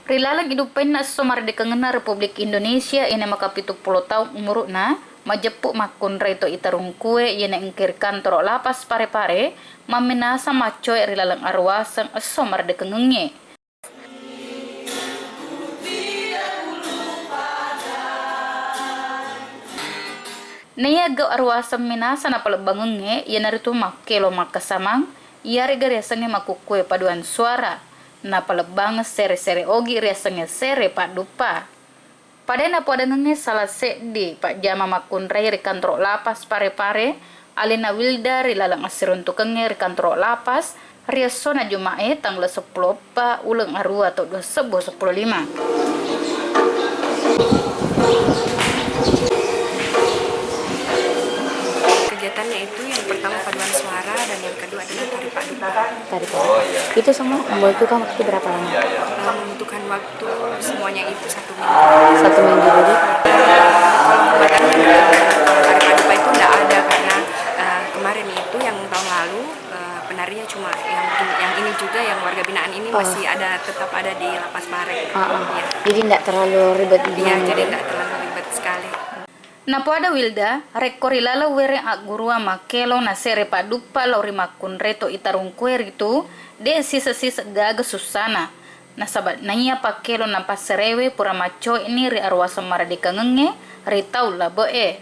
Rilalang hidupain na somar de kangena Republik Indonesia ina makapituk 10 tahun umur na majepuk makun reto itarung kue ina ingkir kantor lapas pare-pare maminasa macoy rilalang arwasang somar de kangenge. Nayaga arwasam minasa na palabangenge ina rito makelo makasamang iari garesangnya makukue paduan suara na palabang sere-sere ogi riasangnya sere pak dupa. Pada na pada nenge salah di pak jama makun rei kantor lapas pare-pare alina Wilda rilalang asirun tukenge kantor lapas riasona jumae tanggal 10 pa ulang arua atau 15. Kegiatannya itu yang pertama paduan suara dan yang kedua adalah tari paduka. Tari paduka. Itu semua membutuhkan waktu berapa lama? Membutuhkan waktu semuanya itu 1 minggu. 1 minggu jadi? Kalau hambatannya tari paduka itu tidak ada karena kemarin itu yang tahun lalu penarinya cuma yang ini juga yang warga binaan ini masih ada tetap ada di Lapas Pare. Ya. Jadi tidak terlalu ribet. Iya, jadi tidak terlalu ribet sekali. Na pada Wilda, rekori lala were agurua makelo na sere padupa lauri makun reto itarung kuer itu, de sisa-sisa gaga susana. Na sabat nanya pakelo na paserewe pura maco ini ri arwasa maradika ngenge, ri tau la boe.